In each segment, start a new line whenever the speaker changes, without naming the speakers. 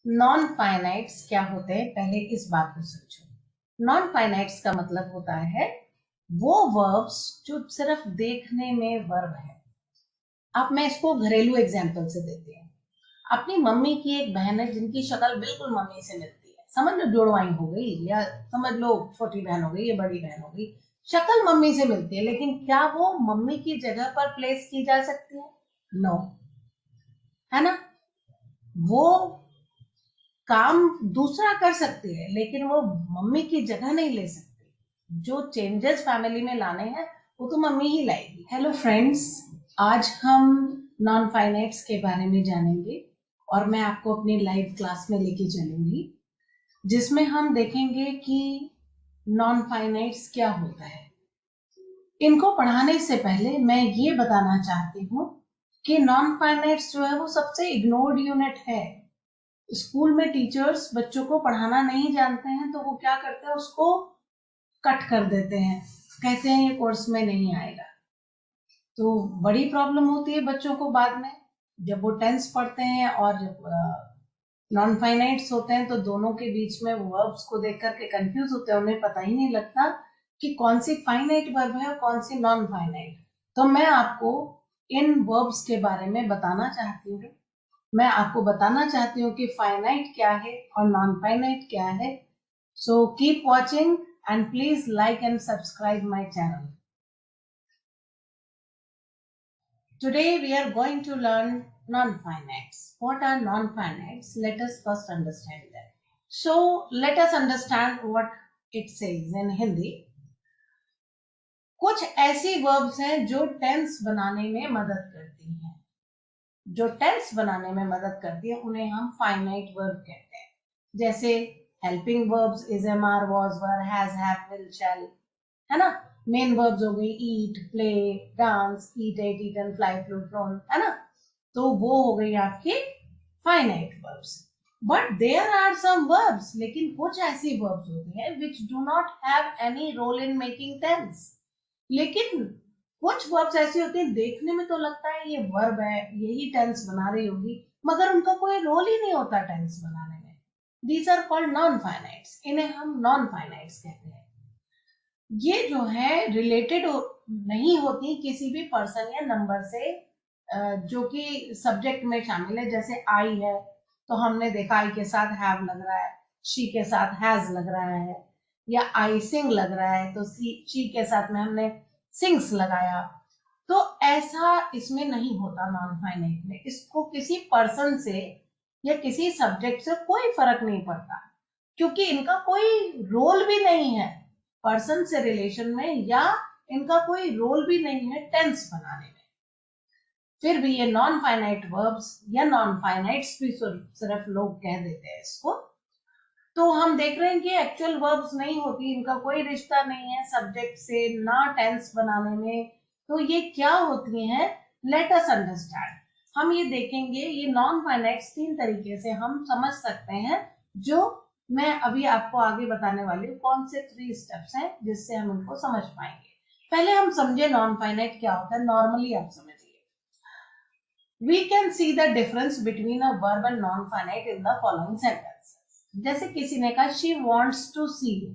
Non finites क्या होते हैं, पहले इस बात को समझो। नॉन फाइनाइट्स का मतलब होता है वो वर्ब्स जो सिर्फ देखने में वर्ब है। अब मैं इसको घरेलू एग्जांपल से देती हूँ। अपनी मम्मी की एक बहन है जिनकी शक्ल बिल्कुल मम्मी से मिलती है, समझ लो जोड़वाई हो गई, या समझ लो छोटी बहन हो गई या बड़ी बहन हो गई, शक्ल मम्मी से मिलती है, लेकिन क्या वो मम्मी की जगह पर प्लेस की जा सकती है? नो, है ना। वो काम दूसरा कर सकती है लेकिन वो मम्मी की जगह नहीं ले सकती। जो चेंजेस फैमिली में लाने हैं वो तो मम्मी ही लाएगी। हेलो फ्रेंड्स, आज हम नॉन फाइनाइट्स के बारे में जानेंगे और मैं आपको अपनी लाइव क्लास में लेके चलूंगी, जिसमें हम देखेंगे कि नॉन फाइनाइट्स क्या होता है। इनको पढ़ाने से पहले मैं ये बताना चाहती हूँ कि नॉन फाइनाइट्स जो है वो सबसे इग्नोर्ड यूनिट है। स्कूल में टीचर्स बच्चों को पढ़ाना नहीं जानते हैं तो वो क्या करते हैं, उसको कट कर देते हैं, कहते हैं ये कोर्स में नहीं आएगा। तो बड़ी प्रॉब्लम होती है बच्चों को बाद में, जब वो टेंस पढ़ते हैं और जब नॉन फाइनाइट्स होते हैं तो दोनों के बीच में वर्ब्स को देख करके कंफ्यूज होते हैं, उन्हें पता ही नहीं लगता कि कौन सी फाइनाइट वर्ब है और कौन सी नॉन फाइनाइट। तो मैं आपको इन वर्ब्स के बारे में बताना चाहती हूँ। मैं आपको बताना चाहती हूँ कि फाइनाइट क्या है और नॉन फाइनाइट क्या है। So keep watching and please like and subscribe my channel. Today we are going to learn non-finites. What are non-finites? Let us first understand them. So let us understand what it says in Hindi. कुछ ऐसी verbs हैं जो tense बनाने में मदद करती हैं। जो टेंस बनाने में मदद करती है उन्हें हम फाइनाइट वर्ब कहते हैं। जैसे helping verbs is, am, are, was, were, has, have, will, shall, है ना। मेन वर्ब्स हो गई eat, play, dance, eat, ate, eaten, fly, flew, flown, है ना। तो वो हो गई आपकी finite verbs. But there are some verbs, लेकिन कुछ ऐसी वर्ब्स होती हैं which do not have any role in making tense. लेकिन कुछ वर्ब्स ऐसी होती हैं देखने में तो लगता है ये वर्ब है, यही टेंस बना रही होगी, मगर उनका कोई रोल ही नहीं होता टेंस बनाने में। These are called non finites, इन्हें हम नॉन फाइनाइट्स कहते हैं। ये जो है रिलेटेड नहीं होती किसी भी पर्सन या नंबर से जो कि सब्जेक्ट में शामिल है। जैसे आई है तो हमने देखा आई के साथ हैव लग रहा है, शी के साथ हैज लग रहा है, या आई सिंग लग रहा है तो शी के साथ में हमने सिंग्स लगाया। तो ऐसा इसमें नहीं होता नॉन फाइनाइट में। इसको किसी पर्सन से या किसी सब्जेक्ट से कोई फर्क नहीं पड़ता, क्योंकि इनका कोई रोल भी नहीं है पर्सन से रिलेशन में, या इनका कोई रोल भी नहीं है टेंस बनाने में। फिर भी ये नॉन फाइनाइट वर्ब्स या नॉन फाइनाइट्स भी सिर्फ लोग कह देते हैं इसको। तो हम देख रहे हैं कि एक्चुअल वर्ब्स नहीं होती, इनका कोई रिश्ता नहीं है सब्जेक्ट से, ना टेंस बनाने में। तो ये क्या होती हैं, लेट अस अंडरस्टैंड। हम ये देखेंगे, ये नॉन फाइनाइट्स तीन तरीके से हम समझ सकते हैं, जो मैं अभी आपको आगे बताने वाली हूँ। कौन से 3 स्टेप्स हैं जिससे हम इनको समझ पाएंगे। पहले हम समझे नॉन फाइनाइट क्या होता है, नॉर्मली आप समझिए। We can see the difference between a verb and non-finite in the following sentences. जैसे किसी ने कहा she wants to see you,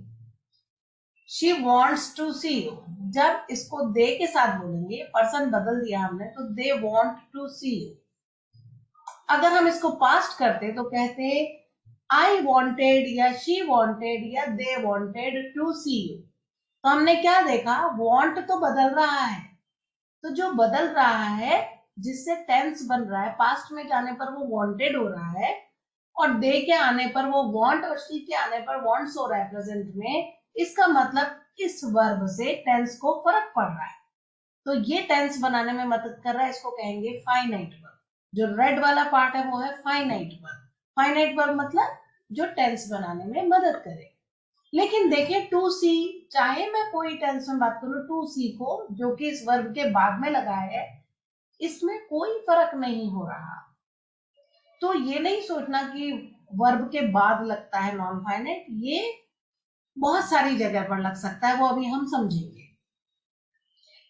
she wants to see you। जब इसको they के साथ बोलेंगे, पर्सन बदल दिया हमने, तो they want to see you। अगर हम इसको पास्ट करते तो कहते I wanted या she wanted या they wanted to see you। तो हमने क्या देखा, want तो बदल रहा है, तो जो बदल रहा है जिससे टेंस बन रहा है, पास्ट में जाने पर वो वांटेड हो रहा है, और दे के आने पर वो वांट, और शी के आने पर वांट्स हो रहा है प्रेजेंट में। इसका मतलब इस वर्ब से टेंस को फर्क पड़ रहा है, तो ये टेंस बनाने में मदद कर रहा है। इसको कहेंगे फाइनाइट वर्ब। जो रेड वाला पार्ट है वो है फाइनाइट वर्ब। फाइनाइट वर्ब मतलब जो टेंस बनाने में मदद करे। लेकिन देखिए टू सी, चाहे मैं कोई टेंस में बात करूं, टू सी को जो कि इस वर्ब के बाद में लगा है, इसमें कोई फर्क नहीं हो रहा। तो ये नहीं सोचना कि वर्ब के बाद लगता है नॉन फाइनाइट, ये बहुत सारी जगह पर लग सकता है, वो अभी हम समझेंगे।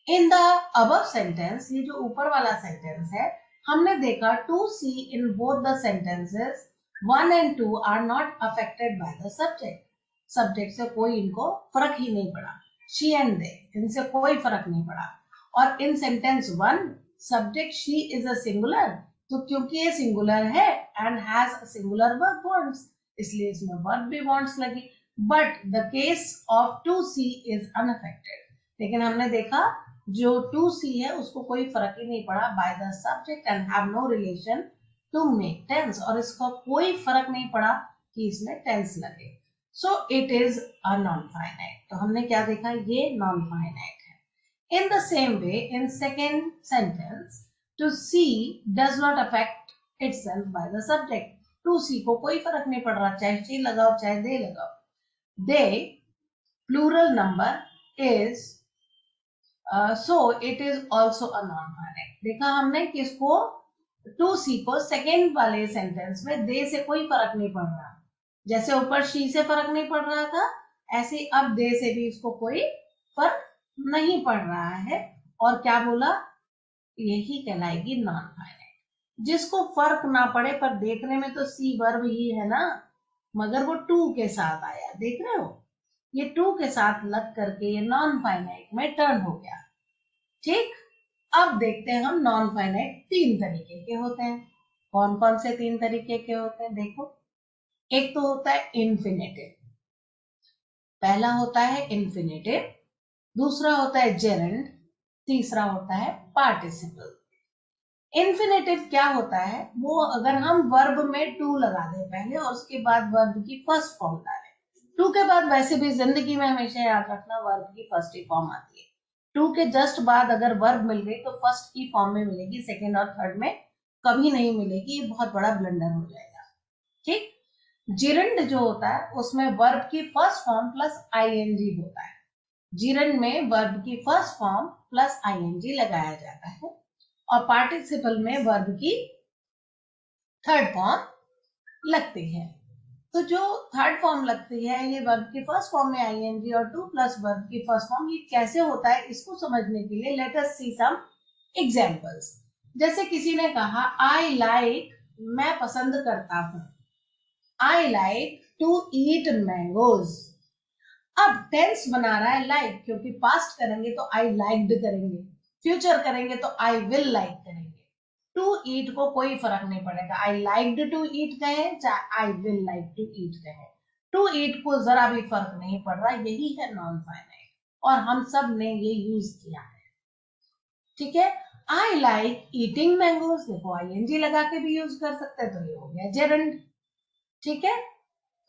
इन द अबव सेंटेंस, ये जो ऊपर वाला सेंटेंस है, हमने देखा to see in both the sentences 1 and 2 are not affected by the subject. Subject से कोई इनको फर्क ही नहीं पड़ा. she and they, इनसे कोई फर्क नहीं पड़ा. और in sentence 1 subject she is a singular, तो क्योंकि ये सिंगुलर है and has a singular verb wants, इसलिए इसमें वर्ब भी wants लगी. But the case of 2C is unaffected. लेकिन हमने देखा जो 2C है उसको कोई फर्क ही नहीं पड़ा by the subject and have no relation to make tense, और इसका कोई फर्क नहीं पड़ा कि इसमें टेंस लगे. So it is a non finite. तो हमने क्या देखा, ये नॉन फाइनाइट है. In the same way in second sentence to see does not affect itself by the subject. to see को कोई फर्क नहीं पड़ रहा, चाहे she लगाओ चाहे they लगाओ. they plural number is so it is also a non finite. देखा हमने कि इसको 2C को सेकेंड वाले सेंटेंस में दे से कोई फर्क नहीं पड़ रहा. जैसे ऊपर she से फर्क नहीं पड़ रहा था, ऐसे अब दे से भी इसको कोई फर्क नहीं पड़ रहा है. और क्या बोला, यही कहलाएगी नॉन फाइनाइट. जिसको फर्क ना पड़े पर देखने में तो सी वर्ब ही है ना, मगर वो टू के साथ आया. देख रहे हो, ये टू के साथ लग करके ये नॉन फाइनाइट में टर्न हो गया. ठीक, अब देखते हैं हम नॉन फाइनाइट 3 तरीके के होते हैं. कौन कौन से 3 तरीके के होते हैं देखो. एक तो होता है इन्फिनेटिव. पहला होता है इन्फिनेटिव, दूसरा होता है जेरेंड, तीसरा होता है पार्टिसिपल. इन्फिनेटिव क्या होता है, वो अगर हम वर्ब में टू लगा दें पहले और उसके बाद वर्ब की फर्स्ट फॉर्म डालें. टू के बाद वैसे भी जिंदगी में हमेशा याद रखना वर्ब की फर्स्ट ही फॉर्म आती है. टू के जस्ट बाद अगर वर्ब मिल गई तो फर्स्ट की फॉर्म में मिलेगी, सेकेंड और थर्ड में कभी नहीं मिलेगी. ये बहुत बड़ा ब्लंडर हो जाएगा. ठीक, जिरंड जो होता है उसमें वर्ब की फर्स्ट फॉर्म प्लस आईएनजी होता है. जिरंड में वर्ब की फर्स्ट फॉर्म प्लस आईएनजी लगाया जाता है. और पार्टिसिपल में वर्ब की थर्ड फॉर्म लगती है. तो जो थर्ड फॉर्म लगती है ये वर्ब की फर्स्ट फॉर्म में आईएनजी और टू प्लस वर्ब की फर्स्ट फॉर्म, ये कैसे होता है इसको समझने के लिए लेट अस सी सम एग्जांपल्स. जैसे किसी ने कहा आई लाइक, मैं पसंद करता हूं. I like to eat mangoes. अब टेंस बना रहा है लाइक, क्योंकि पास्ट करेंगे तो आई लाइक्ड करेंगे, फ्यूचर करेंगे तो आई विल लाइक करेंगे. टू ईट को कोई फर्क नहीं पड़ेगा, आई लाइक्ड टू ईट कहें चाहे I will like to eat कहें, टू ईट को जरा भी फर्क नहीं पड़ रहा. यही है नॉन फाइनाइट और हम सब ने ये यूज किया है. ठीक है, आई लाइक ईटिंग मैंगोज, देखो आईएनजी लगा के भी यूज कर सकते हैं, तो ये हो गया जेरंड. ठीक है,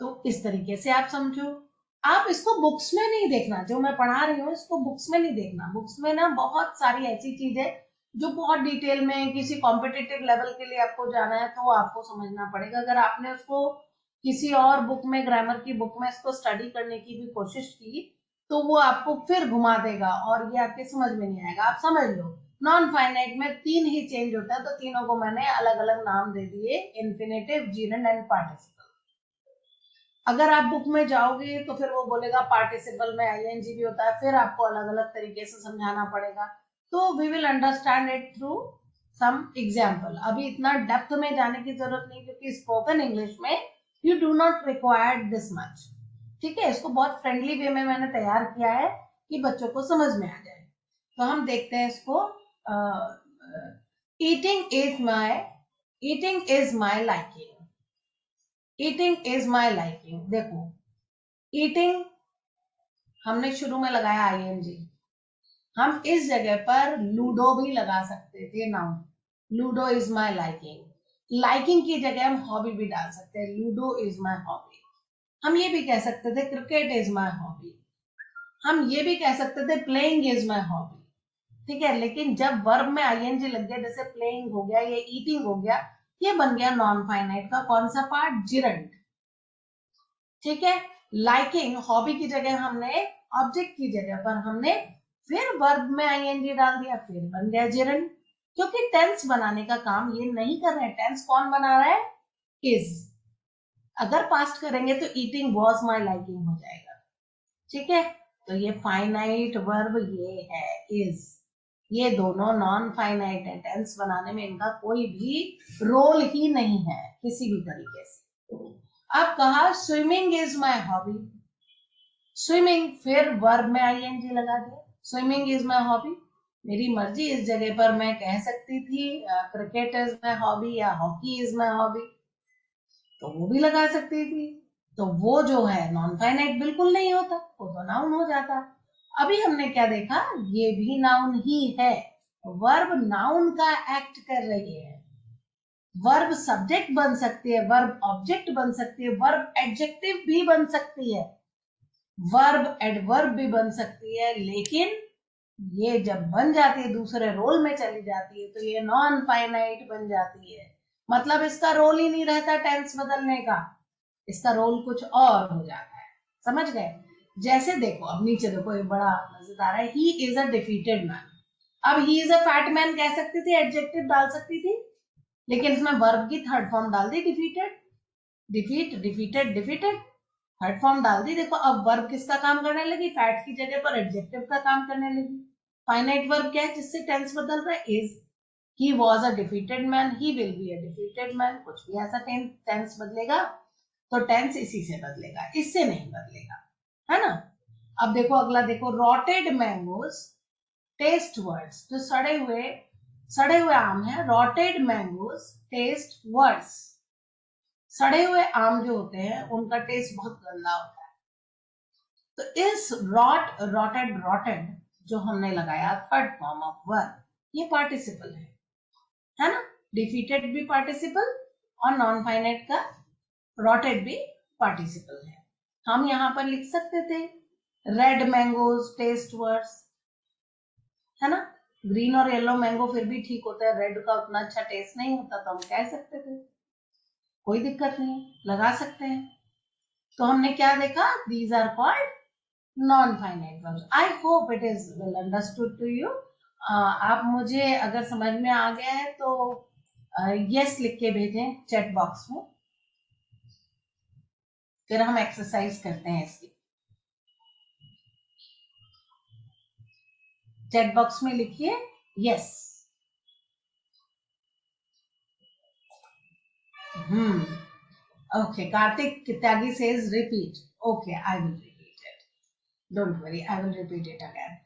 तो इस तरीके से आप समझो. आप इसको बुक्स में नहीं देखना, जो मैं पढ़ा रही हूँ इसको बुक्स में नहीं देखना. बुक्स में ना बहुत सारी ऐसी चीजें जो बहुत डिटेल में किसी कॉम्पिटिटिव लेवल के लिए आपको जाना है तो आपको समझना पड़ेगा. अगर आपने उसको किसी और बुक में, ग्रामर की बुक में इसको स्टडी करने की भी कोशिश की तो वो आपको फिर घुमा देगा और ये आपके समझ में नहीं आएगा. आप समझ लो नॉन फाइनाइट में 3 ही चेंज होता है, तो तीनों को मैंने अलग अलग नाम दे दिए, इन्फिनेटिव, जिरंड एंड पार्टिसिपल. अगर आप बुक में जाओगे तो फिर वो बोलेगा पार्टिसिपल में आईएनजी भी होता है, फिर आपको अलग अलग तरीके से समझाना पड़ेगा. तो we will understand it through some example. अभी इतना डेप्थ में जाने की जरूरत नहीं, क्योंकि स्पोकन इंग्लिश में you do not required this much. ठीक है, इसको बहुत फ्रेंडली वे में मैंने तैयार किया है कि बच्चों को समझ में आ जाए. तो हम देखते हैं इसको. Eating is my liking. Eating is my liking. देखो ईटिंग हमने शुरू में लगाया आईएनजी. हम इस जगह पर लूडो भी लगा सकते थे, noun. Ludo is my liking. Liking की जगह हम हॉबी भी डाल सकते हैं, लूडो इज माई हॉबी. हम ये भी कह सकते थे क्रिकेट इज माई हॉबी. हम ये भी कह सकते थे प्लेइंग इज माई हॉबी. ठीक है, लेकिन जब वर्ब में आईएनजी लग गया, जैसे प्लेइंग हो गया, ये ईटिंग हो गया, ये बन गया नॉन फाइनाइट का कौन सा पार्ट, जिरंड. ठीक है, लाइकिंग हॉबी की जगह हमने, ऑब्जेक्ट की जगह पर हमने फिर वर्ब में आईएनजी डाल दिया, फिर बन गया जिरंड. क्योंकि टेंस बनाने का काम ये नहीं कर रहे हैं. टेंस कौन बना रहा है, इज. अगर पास्ट करेंगे तो ईटिंग वाज माय लाइकिंग हो जाएगा. ठीक है, तो ये फाइनाइट वर्ब ये है इज. ये दोनों नॉन फाइनाइट है. टेंस बनाने में इनका कोई भी रोल ही नहीं है किसी भी तरीके से. अब कहा swimming is my hobby, swimming, फिर वर्ब में आईएनजी लगा दिया, स्विमिंग इज माई हॉबी। मेरी मर्जी, इस जगह पर मैं कह सकती थी क्रिकेट इज माई हॉबी या हॉकी इज माई हॉबी, तो वो भी लगा सकती थी। तो वो जो है नॉन फाइनाइट बिल्कुल नहीं होता, वो तो नाउन हो जाता। अभी हमने क्या देखा, ये भी नाउन ही है, वर्ब नाउन का एक्ट कर रही है, वर्ब सब्जेक्ट बन सकती है, वर्ब ऑब्जेक्ट बन सकती है, वर्ब एडजेक्टिव भी बन सकती है, वर्ब एडवर्ब भी बन सकती है, लेकिन ये जब बन जाती है दूसरे रोल में चली जाती है तो ये नॉन फाइनाइट बन जाती है। मतलब इसका रोल ही नहीं रहता टेंस बदलने का, इसका रोल कुछ और हो जाता है। समझ गए? जैसे देखो, अब नीचे देखो, ये बड़ा मजेदार है, he is a defeated man. अब he is a fat man कह सकती थी, एडजेक्टिव डाल सकती थी, लेकिन इसमें वर्ब की थर्ड फॉर्म डाल दी, defeated, defeat, defeated, defeated, third form डाल दी। देखो अब वर्ब किसका काम करने लगी, फैट की जगह पर एडजेक्टिव का काम करने लगी। फाइनाइट वर्ब क्या है जिससे टेंस बदल रहा है, is. He was a defeated man, he will be a defeated man, कुछ भी ऐसा टेंस बदलेगा तो टेंस इसी से बदलेगा, इससे नहीं बदलेगा, है ना। अब देखो अगला, देखो रॉटेड मैंगोज टेस्ट वर्ड्स, जो सड़े हुए आम है, रॉटेड मैंगोज टेस्ट वर्ड्स, सड़े हुए आम जो होते हैं उनका टेस्ट बहुत गंदा होता है। तो इस रॉटेड, रॉटेड जो हमने लगाया थर्ड फॉर्म ऑफ वर्ब, ये पार्टिसिपल है ना। डिफीटेड भी पार्टिसिपल और नॉन फाइनाइट का रॉटेड भी पार्टिसिपल है। हम यहां पर लिख सकते थे रेड मैंगोज टेस्ट वर्स, है ना। ग्रीन और येलो मैंगो फिर भी ठीक होता है, रेड का उतना अच्छा टेस्ट नहीं होता, तो हम कह सकते थे, कोई दिक्कत नहीं, लगा सकते हैं। तो हमने क्या देखा, these are called non finite verbs. I hope it is well understood to you. आप मुझे अगर समझ में आ गया है तो यस लिख के भेजें चैट बॉक्स में, फिर हम एक्सरसाइज करते हैं इसकी। चैट बॉक्स में लिखिए yes. Okay, Kartik Tyagi says repeat. Okay, I will repeat it. Don't worry, I will repeat it again.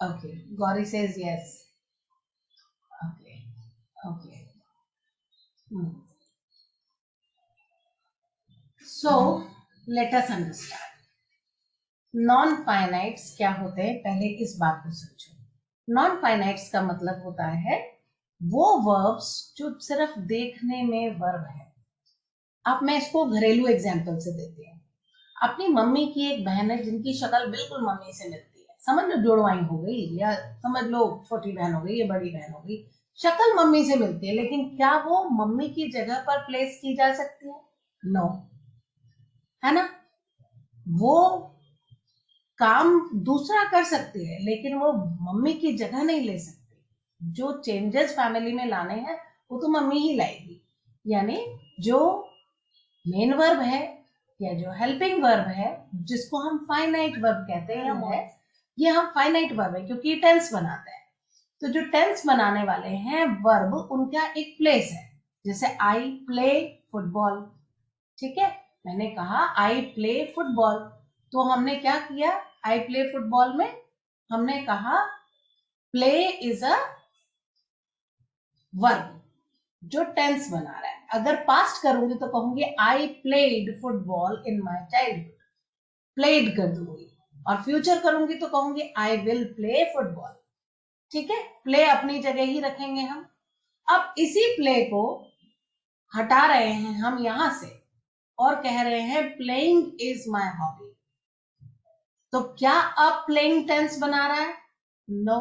Okay, Gauri says yes. Okay, okay. So let us understand. Non finites क्या होते हैं, पहले इस बात को समझो। नॉन फाइनाइट्स का मतलब होता है वो वर्ब्स जो सिर्फ देखने में वर्ब है। अब मैं इसको घरेलू एग्जांपल से देती हूँ। अपनी मम्मी की एक बहन है जिनकी शक्ल बिल्कुल मम्मी से मिलती है, समझ लो जोड़वाई हो गई, या समझ लो छोटी बहन हो गई या बड़ी बहन हो गई, शक्ल मम्मी से मिलती है, लेकिन क्या वो मम्मी की जगह पर प्लेस की जा सकती है? नो, है ना। वो काम दूसरा कर सकती है लेकिन वो मम्मी की जगह नहीं ले सकती। जो चेंजेस फैमिली में लाने हैं वो तो मम्मी ही लाएगी। यानी जो मेन वर्ब है या जो हेल्पिंग वर्ब है, जिसको हम फाइनाइट वर्ब कहते हैं, ये हम फाइनाइट वर्ब है क्योंकि टेंस बनाते हैं। तो जो टेंस बनाने वाले हैं वर्ब, उनका एक प्लेस है। जैसे आई प्ले फुटबॉल, ठीक है, मैंने कहा आई प्ले फुटबॉल, तो हमने क्या किया, आई प्ले फुटबॉल में हमने कहा प्ले इज अ वर्ब जो टेंस बना रहा है। अगर पास्ट करूंगी तो कहूंगी I played football in my childhood, played कर दूंगी। और फ्यूचर करूंगी तो कहूंगी आई विल प्ले फुटबॉल। ठीक है, प्ले अपनी जगह ही रखेंगे हम। अब इसी प्ले को हटा रहे हैं हम यहां से और कह रहे हैं प्लेइंग इज माई हॉबी। तो क्या अब प्लेइंग टेंस बना रहा है? नो।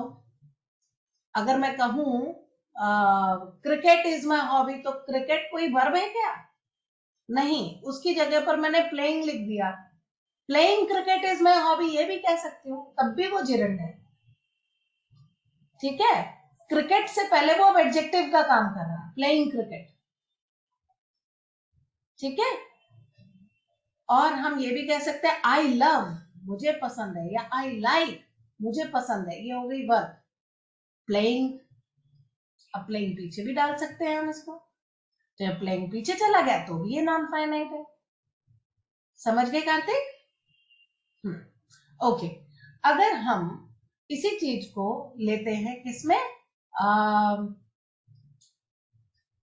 अगर मैं कहूं क्रिकेट इज माई हॉबी, तो क्रिकेट कोई वर्ब है क्या? नहीं, उसकी जगह पर मैंने प्लेइंग लिख दिया। Playing cricket is my hobby ये भी कह सकती हूँ, तब भी वो जिरंड है। ठीक है, क्रिकेट से पहले वो एडजेक्टिव का काम कर रहा है, प्लेइंग क्रिकेट। ठीक है, और हम ये भी कह सकते हैं आई लव, मुझे पसंद है, या आई लाइक, मुझे पसंद है, ये हो गई वर्ब प्लेइंग। अब प्लेइंग पीछे भी डाल सकते हैं हम इसको। तो प्लेइंग पीछे चला गया तो भी ये नॉन फाइनाइट है। समझ गए कार्तिक? ओके, अगर हम इसी चीज को लेते हैं किसमें,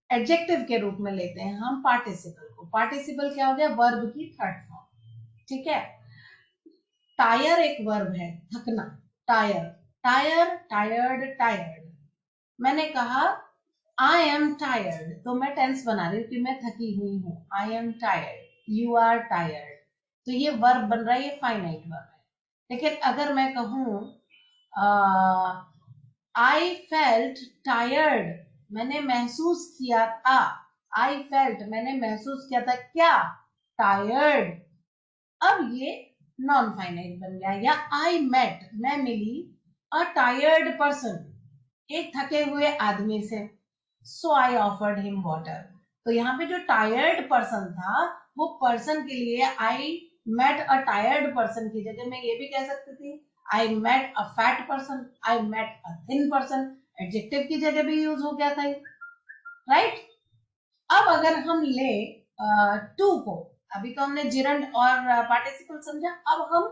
एडजेक्टिव के रूप में लेते हैं हम पार्टिसिपल को। पार्टिसिपल क्या हो गया, वर्ब की थर्ड फॉर्म। ठीक है, टायर एक वर्ब है, थकना, टायर, टायर, टायर्ड, टायर्ड। मैंने कहा आई एम टायर्ड, तो मैं टेंस बना रही हूँ कि मैं थकी हुई हूँ। I am tired, you are tired, तो ये वर्ब बन रहा है, ये फाइनाइट वर्ब है। लेकिन अगर मैं कहूँ आई फेल्ट टायर्ड, मैंने महसूस किया था, आई फेल्ट मैंने महसूस किया था क्या, टायर्ड, अब ये नॉन फाइनाइट बन गया। या आई मेट, मैं मिली अ टायर्ड पर्सन, एक थके हुए आदमी से, सो आई ऑफर्ड हिम वाटर, तो यहाँ पे जो टायर्ड पर्सन था वो पर्सन के लिए I met a tired person की जगह मैं ये भी कह सकती थी I met a fat person, I met a thin person, adjective की जगह भी यूज हो गया था, राइट। अब अगर हम ले टू को, अभी तो हमने जिरंड और पार्टिसिपल समझा, अब हम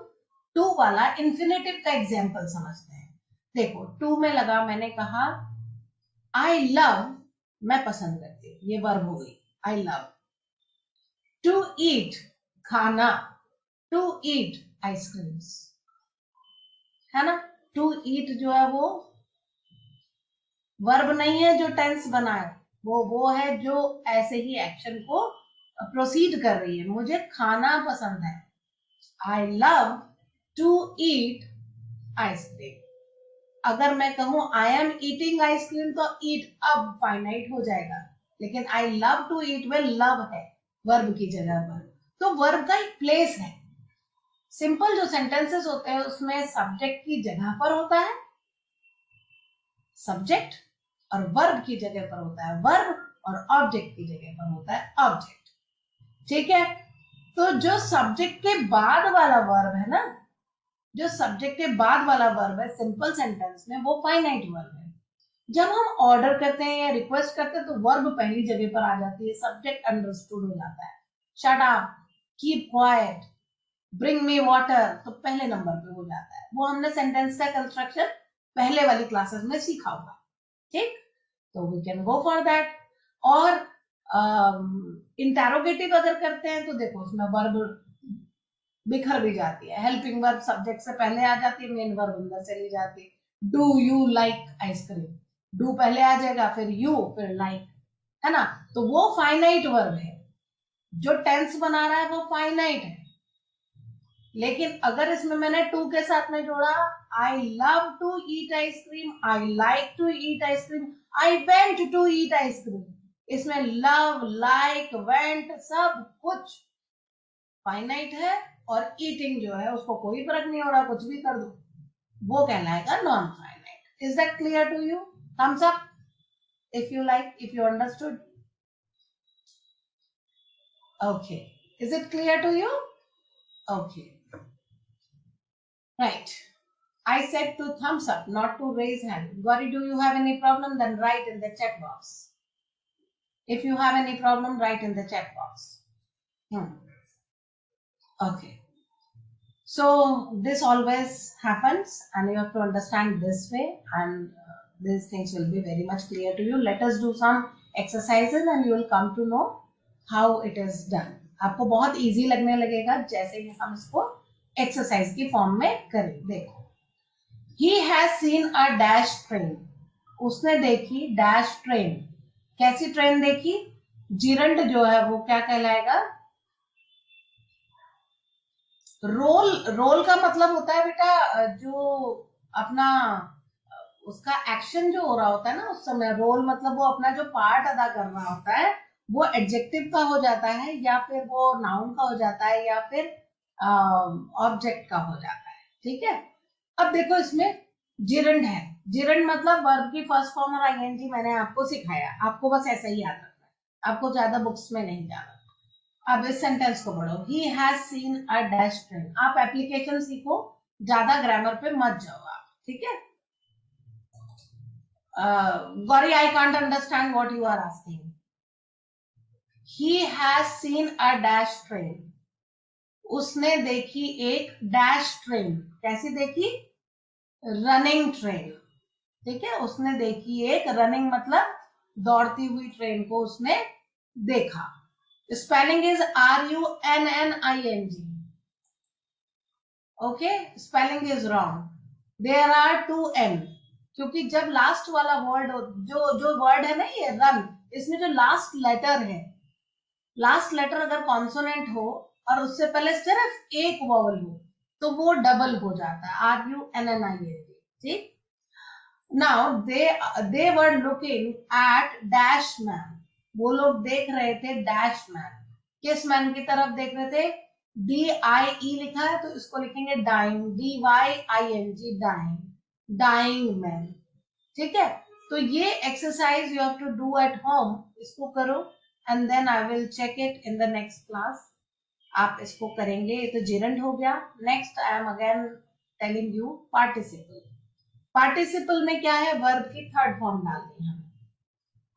टू वाला इंफिनिटिव का एग्जाम्पल समझते हैं। देखो टू में लगा, मैंने कहा आई लव, मैं पसंद करती हूँ, ये वर्ब हो गई, आई लव। टू ईट, खाना, टू ईट आइसक्रीम्स, है ना। टू ईट जो है वो वर्ब नहीं है जो टेंस बनाए, वो है जो ऐसे ही एक्शन को प्रोसीड कर रही है। मुझे खाना पसंद है, I love to eat ice cream. अगर मैं कहूं आई एम ईटिंग आइसक्रीम तो ईट अब फाइनाइट हो जाएगा, लेकिन आई लव टू ईट में लव है वर्ब की जगह पर, तो वर्ब का एक प्लेस है। सिंपल जो सेंटेंसेस होते हैं उसमें सब्जेक्ट की जगह पर होता है सब्जेक्ट, और वर्ब की जगह पर होता है वर्ब, और ऑब्जेक्ट की जगह पर होता है ऑब्जेक्ट। ठीक है, तो जो सब्जेक्ट के बाद वाला वर्ब है ना, जो सब्जेक्ट के बाद वाला वर्ब है सिंपल सेंटेंस में, वो फाइनाइट वर्ब है। जब हम ऑर्डर करते हैं या रिक्वेस्ट करते हैं तो वर्ब पहली जगह पर आ जाती है, सब्जेक्ट अंडरस्टूड हो जाता है। Shut up, keep quiet, bring me water, तो पहले नंबर पे हो जाता है। वो हमने सेंटेंस का कंस्ट्रक्शन पहले वाली क्लासेस में सीखा होगा, ठीक, तो we can go for that. और इंटेरोगेटिव अगर करते हैं तो देखो उसमें वर्ब बिखर भी जाती है, हेल्पिंग वर्ब सब्जेक्ट से पहले आ जाती है, मेन वर्ब अंदर चली जाती है। Do you like ice cream, do पहले आ जाएगा, फिर यू, फिर लाइक, है ना। तो वो फाइनाइट वर्ब है, जो टेंस बना रहा है वो फाइनाइट है। लेकिन अगर इसमें मैंने टू के साथ में जोड़ा, I love to eat ice cream, I like to eat ice cream, I went to eat ice cream, इसमें लव, लाइक, वेंट सब कुछ फाइनाइट है, और ईटिंग जो है उसको कोई फर्क नहीं हो रहा, कुछ भी कर दो, वो कहलाएगा non finite. Is that clear to you? Thumbs up if you like, if you understood. Okay, is it clear to you? Okay, right, I said to thumbs up, not to raise hand. Gauri, do you have any problem? Then write in the chat box. If you have any problem, write in the chat box. Okay, so this always happens and you have to understand this way, and these things will be very much clear to you. Let us do some exercises and you will come to know how it is done. आपको बहुत easy लगने लगेगा जैसे ही हम इसको exercise की form में करें। देखो, he has seen a dash train, उसने देखी डैश ट्रेन। कैसी ट्रेन देखी? जिरंड जो है वो क्या कहलाएगा? रोल। रोल का मतलब होता है बेटा जो अपना उसका एक्शन जो हो रहा होता है ना उस समय, रोल मतलब वो अपना जो पार्ट अदा कर रहा होता है, वो एडजेक्टिव का हो जाता है, या फिर वो नाउन का हो जाता है, या फिर ऑब्जेक्ट का हो जाता है। ठीक है, अब देखो इसमें जिरंड है, जिरंड मतलब वर्ब की फर्स्ट फॉर्म और आईएनजी मैंने आपको सिखाया, आपको बस ऐसा ही याद रखना है, आपको ज्यादा बुक्स में नहीं जाना। अब इस सेंटेंस को पढ़ो, he has seen a dash train। आप एप्लीकेशन सीखो, ज्यादा ग्रामर पे मत जाओ आप, ठीक है। Gauri, I can't understand what you are asking. He has seen a dash train. उसने देखी एक डैश ट्रेन. कैसी देखी? Running train. ठीक है, उसने देखी एक रनिंग मतलब दौड़ती हुई ट्रेन को उसने देखा. Spelling is RUNNING. Okay, spelling is wrong. There are 2 N, क्योंकि जब लास्ट वाला वर्ड जो वर्ड है ना ये रन, इसमें जो लास्ट लेटर है, लास्ट लेटर अगर कॉन्सोनेंट हो और उससे पहले सिर्फ एक वॉवल हो तो वो डबल हो जाता है, RUNNING. ठीक. Now they were looking at dash man. वो लोग देख रहे थे डैश मैन. किस मैन की तरफ देख रहे थे? DIE लिखा है तो इसको लिखेंगे dying, DYING, dying, dying man. ठीक है, तो ये exercise you have to do at home. इसको करो and then I will check it in the next class. आप इसको करेंगे. ये तो जेरेंड हो गया. Next I am again telling you participle. Participle में क्या है? वर्ब की थर्ड फॉर्म डालनी है.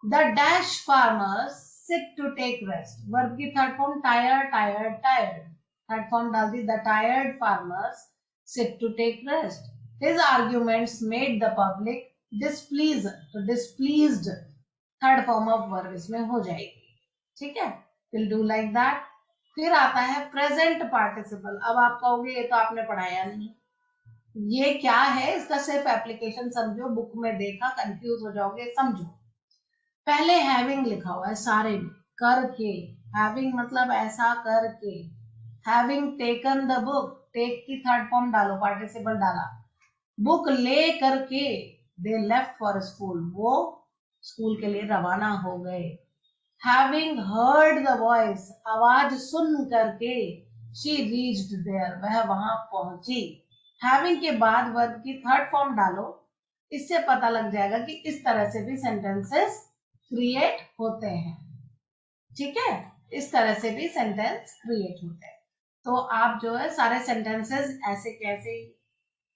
The dash farmers sit to take rest. Verb की third form tired, tired, tired. Third form डाल दी. The tired farmers sit to take rest. His arguments made the public displease. तो displeased third form of verb इसमें हो जाएगी. ठीक है, will do like that. फिर आता है प्रेजेंट पार्टिसिपल. अब आप कहोगे ये तो आपने पढ़ाया नहीं, ये क्या है? इसका सिर्फ एप्लीकेशन समझो. बुक में देखा कंफ्यूज हो जाओगे. समझो, पहले हैविंग लिखा हुआ है सारे में, करके. हैविंग मतलब ऐसा करके. Having taken the book. Take की थर्ड फॉर्म डालो, पार्टिसिपल डाला. बुक ले करके. They left for school. वो स्कूल के लिए रवाना हो गए. Having heard the voice. आवाज सुन करके. She reached there. वह वहां पहुंची. हैविंग के बाद वर्ब की थर्ड फॉर्म डालो. इससे पता लग जाएगा कि इस तरह से भी सेंटेंसेस क्रिएट होते हैं. ठीक है, इस तरह से भी सेंटेंस क्रिएट होते हैं. तो आप जो है सारे सेंटेंसेस ऐसे कैसे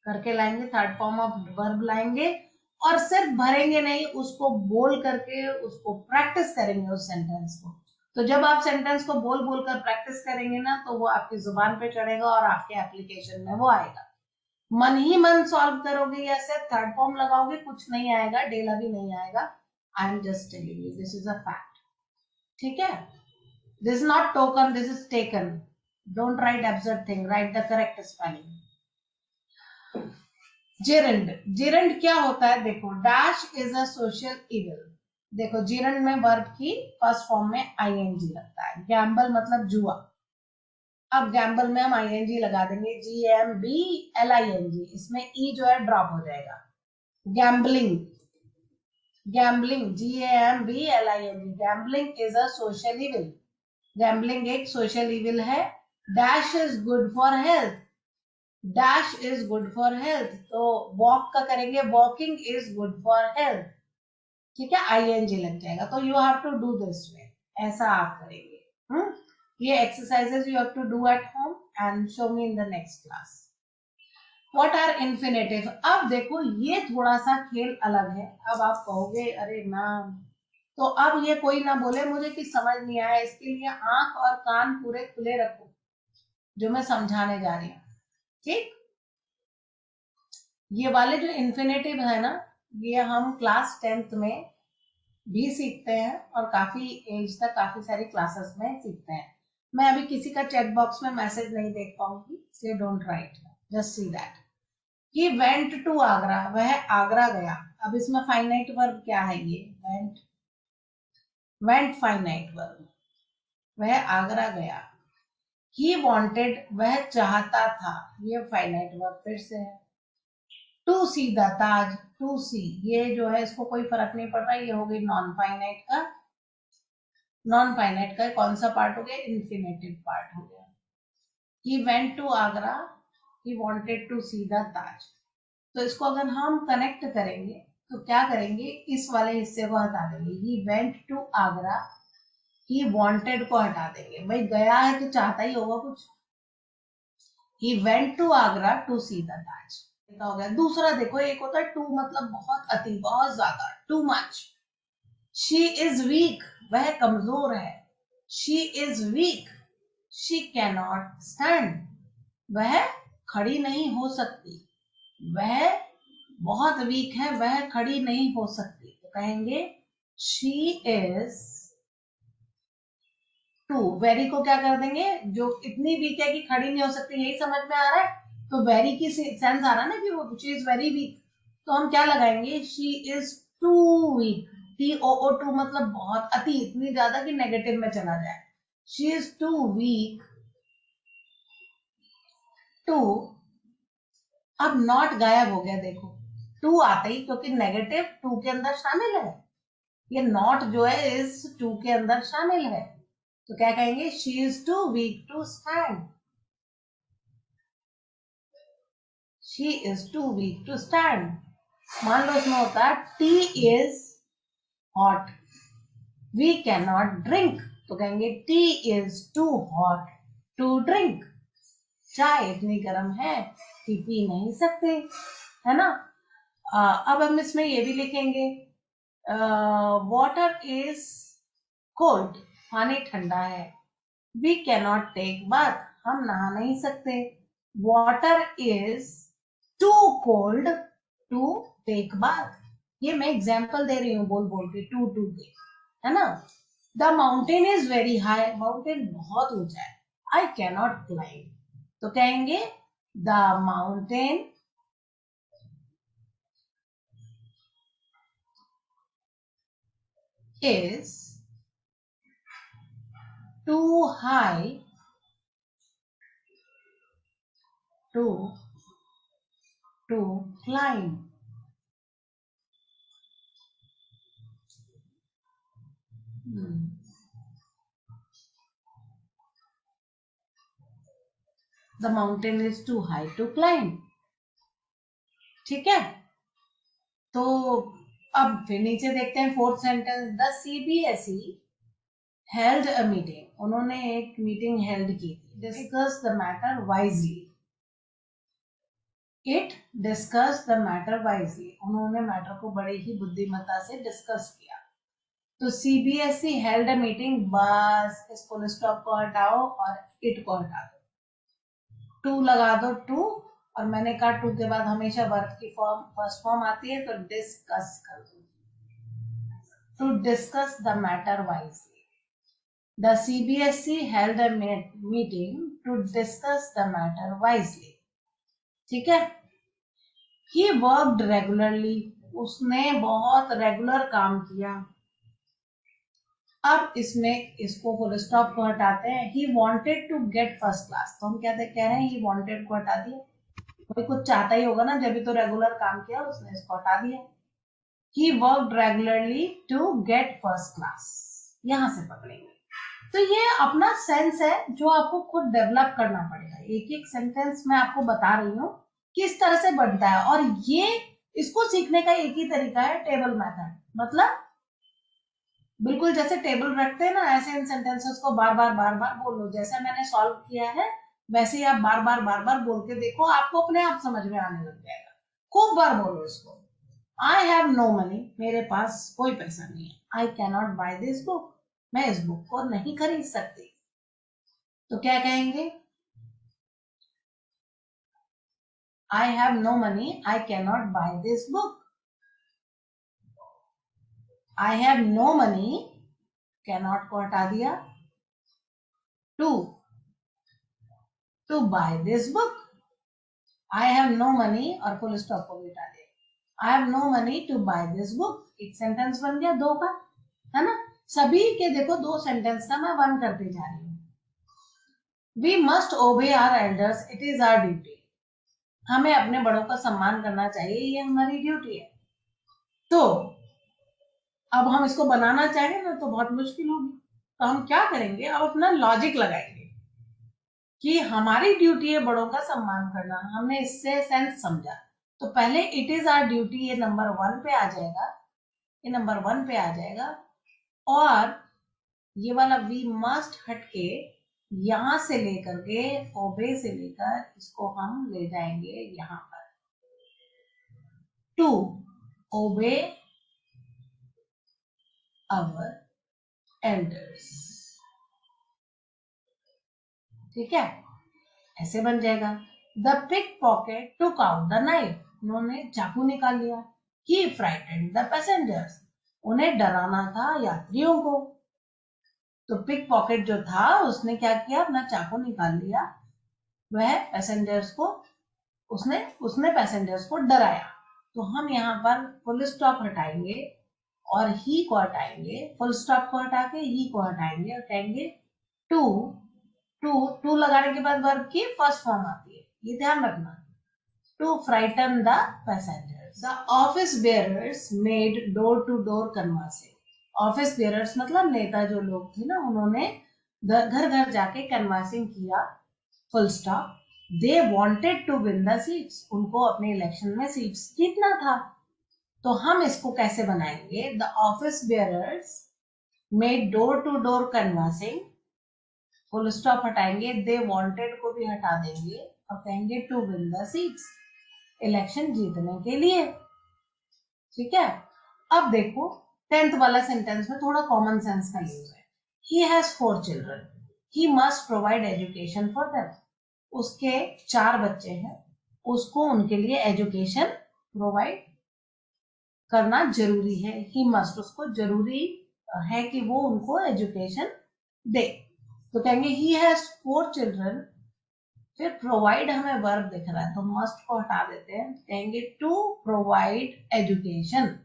करके लाएंगे, थर्ड फॉर्म ऑफ वर्ब लाएंगे और सिर्फ भरेंगे नहीं, उसको बोल करके उसको प्रैक्टिस करेंगे उस सेंटेंस को. तो जब आप सेंटेंस को बोल बोल कर प्रैक्टिस करेंगे ना तो वो आपकी जुबान पे चढ़ेगा और आपके एप्लीकेशन में वो आएगा. मन ही मन सॉल्व करोगे या सिर्फ थर्ड फॉर्म लगाओगे, कुछ नहीं आएगा, डेला भी नहीं आएगा. I am just telling you, this is a fact. ठीक है, this is not token, this is taken. Don't write absurd thing, right the correct spelling. Gerund. Gerund क्या होता है? देखो, dash is a social evil. देखो, gerund में verb की first form में ING लगता है. गैम्बल मतलब जुआ. अब गैम्बल में हम ING लगा देंगे, GAMBLING. इसमें ई जो है ड्रॉप हो जाएगा. Gambling. Gambling GAMBLING. Gambling is a social evil. Gambling एक सोशल इविल है. Dash is good for health. Dash is good for health. तो वॉक का करेंगे, walking is good for health. ठीक है, ING लग जाएगा. तो you have to do this way. ऐसा आप करेंगे. ये exercises you have to do at home and show me in the next class. What are infinitive? अब देखो, ये थोड़ा सा खेल अलग है. अब आप कहोगे अरे मैम, तो अब ये कोई ना बोले मुझे कि समझ नहीं आया. इसके लिए आंख और कान पूरे खुले रखो जो मैं समझाने जा रही हूँ. ठीक, ये वाले जो इन्फिनेटिव है ना, ये हम क्लास 10th में भी सीखते हैं और काफी एज तक काफी सारी क्लासेस में सीखते हैं. मैं अभी किसी का चैट बॉक्स में मैसेज नहीं देख पाऊंगी, इसलिए don't write, just see that. He went to Agra. वह आगरा गया. अब इसमें फाइनाइट वर्ब क्या है? ये वेंट. Went finite verb. वह आगरा गया. He wanted. वह चाहता था. ये फाइनाइट वर्ब फिर से है. To see the Taj. To see, ये जो है इसको कोई फर्क नहीं पड़ रहा. ये हो गई नॉन फाइनाइट का. नॉन फाइनाइट का कौन सा पार्ट हो गया? इन्फिनेटिव पार्ट हो गया. He went to Agra. He wanted to see the Taj. तो इसको अगर हम कनेक्ट करेंगे तो क्या करेंगे? इस वाले हिस्से को हटा देंगे. He went to Agra. He wanted को हटा देंगे. भाई गया है तो चाहता ही होगा कुछ. He went to Agra to see the Taj. हो गया. दूसरा देखो, एक होता है टू मतलब बहुत अति, बहुत ज्यादा, too much. She is weak. वह कमजोर है. She is weak, she can not stand, वह खड़ी नहीं हो सकती, वह बहुत वीक है, वह खड़ी नहीं हो सकती। तो कहेंगे शी इज टू। वेरी को क्या कर देंगे, जो इतनी वीक है कि खड़ी नहीं हो सकती, यही समझ में आ रहा है। तो वेरी की सेंस आ रहा है ना कि वो शी इज वेरी वीक, तो हम क्या लगाएंगे, she is too week. TOO2 मतलब बहुत, अति, इतनी ज्यादा कि नेगेटिव में चला जाए। She is too weak to, अब नॉट गायब हो गया, देखो टू आते ही, क्योंकि नेगेटिव टू के अंदर शामिल है, ये नॉट जो है इस टू के अंदर शामिल है। तो क्या कहेंगे, she is too weak to stand, she is too weak to stand. मान लो इसमें होता है tea is hot, we can not drink, तो कहेंगे tea is too hot to drink, चाय इतनी गर्म है कि पी नहीं सकते, है ना। अब हम इसमें ये भी लिखेंगे, वाटर इज कोल्ड, पानी ठंडा है, we can not take bath, हम नहा नहीं सकते, water is too cold to take bath. ये मैं एग्जाम्पल दे रही हूँ बोल बोल के, टू टू के, है ना। The mountain is very high, mountain बहुत ऊंचा है, आई कैन नॉट क्लाइंब, तो कहेंगे the mountain is too high to climb. The mountain is too high to climb. ठीक है, तो अब फिर नीचे देखते हैं fourth sentence. The CBSE held a meeting, उन्होंने एक मीटिंग हेल्ड की थी, discuss the matter wisely, it discuss the matter wisely, उन्होंने मैटर को बड़े ही बुद्धिमत्ता से डिस्कस किया। तो CBSE हेल्ड अ मीटिंग, बस इस फुल स्टॉप को हटाओ और इट को हटा दो, टू लगा दो टू, और मैंने कहा टू के बाद हमेशा वर्ब की फॉर्म फर्स्ट फॉर्म आती है, तो डिस्कस कर दो, to discuss the matter wisely. The CBSE held a meeting to discuss the matter wisely. ठीक है, he worked regularly, उसने बहुत रेगुलर काम किया। अब इसमें इसको फुल स्टॉप को हटाते हैं, he wanted to get first class, तो हम क्या कह रहे हैं, he wanted को हटा दिया, कोई कुछ चाहता ही होगा ना, जब भी तो रेगुलर काम किया, उसने इसको हटा दिया। He worked regularly to get first class, यहां से पकड़ेंगे। तो ये अपना सेंस है जो आपको खुद डेवलप करना पड़ेगा, एक एक सेंटेंस मैं आपको बता रही हूँ किस तरह से बनता है, और ये इसको सीखने का एक ही तरीका है, टेबल मेथड। मतलब बिल्कुल जैसे टेबल रखते हैं ना, ऐसे इन सेंटेंसेस को बार बार बोल लो, जैसे मैंने सॉल्व किया है वैसे ही आप बार बार बोल के देखो, आपको अपने आप समझ में आने लग जाएगा। खूब बार बोलो इसको। आई हैव नो मनी, मेरे पास कोई पैसा नहीं है। I can not buy this book, मैं इस बुक को नहीं खरीद सकती। तो क्या कहेंगे, I have no money, I cannot buy this book. I have no money, cannot को हटा दिया, to buy this book. I have no money और फुल स्टॉप को भी हटा दिया। I have no money to buy this book, एक sentence बन गया दो का, है ना। सभी के देखो दो सेंटेंस का मैं वन करते जा रही हूँ। We must obey our elders, it is our duty. हमें अपने बड़ों का सम्मान करना चाहिए, ये हमारी ड्यूटी है। तो अब हम इसको बनाना चाहें ना तो बहुत मुश्किल होगी, तो हम क्या करेंगे, अब अपना लॉजिक लगाएंगे कि हमारी ड्यूटी है बड़ों का सम्मान करना, हमने इससे सेंस समझा। तो पहले इट इज आवर ड्यूटी, ये नंबर वन पे आ जाएगा, ये नंबर वन पे आ जाएगा, और ये वाला वी मस्ट हटके यहां से लेकर के ओबे से लेकर इसको हम ले जाएंगे यहां पर, टू ओबे our elders, ठीक है, ऐसे बन जाएगा। The pickpocket took out the knife, उन्होंने चाकू निकाल लिया। ही फ्राइटेंड द पैसेंजर्स, उन्हें डराना था यात्रियों को। तो पिक पॉकेट जो था उसने क्या किया, अपना चाकू निकाल लिया, वह पैसेंजर्स को उसने पैसेंजर्स को डराया। तो हम यहाँ पर फुल स्टॉप हटाएंगे और ही को हटाएंगे, फुल स्टॉप को हटा के ही को हटाएंगे और कहेंगे टू टू टू लगाने के बाद वर्ब की फर्स्ट फॉर्म आती है, ये ध्यान रखना। To frighten the passengers. The office bearers made door to door conversing. Office bearers मतलब नेता जो लोग थे ना, उन्होंने घर घर जाके कन्वर्सिंग किया, full stop. They wanted to win the seats, उनको अपने इलेक्शन में सीट्स जीतना था। तो हम इसको कैसे बनाएंगे, the office bearers made door to door conversing, full stop हटाएंगे, दे वांटेड को भी हटा देंगे और कहेंगे to win the seats, election जीतने के लिए। ठीक है, अब देखो 10th वाला सेंटेंस में थोड़ा कॉमन सेंस का यूज है। ही has 4 children, he must provide education for them, उसके 4 बच्चे हैं, उसको उनके लिए एजुकेशन प्रोवाइड करना जरूरी है। ही मस्ट, उसको जरूरी है कि वो उनको एजुकेशन दे। तो कहेंगे ही हैज 4 चिल्ड्रन, फिर प्रोवाइड हमें वर्ब दिख रहा है तो मस्ट को हटा देते हैं, कहेंगे टू प्रोवाइड एजुकेशन।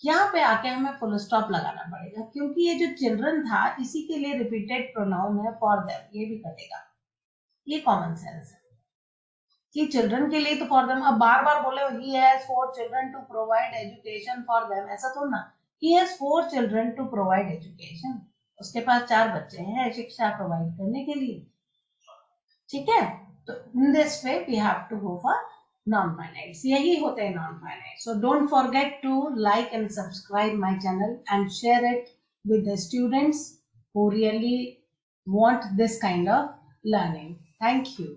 यहाँ पे आके हमें फुल स्टॉप लगाना पड़ेगा क्योंकि ये जो चिल्ड्रन था इसी के लिए रिपीटेड प्रोनाउन है फॉर देम, ये भी कटेगा। ये कॉमन सेंस है कि चिल्ड्रन के लिए तो फॉर देम, अब बार बार बोले he has 4 children to provide education for them, ऐसा तो ना, he has 4 children to provide education, उसके पास 4 बच्चे हैं शिक्षा प्रोवाइड करने के लिए। ठीक है, तो in this way we have to go for non finites, यही होते हैं non finite. So don't forget to like and subscribe my channel and share it with the students who really want this kind of learning. Thank you.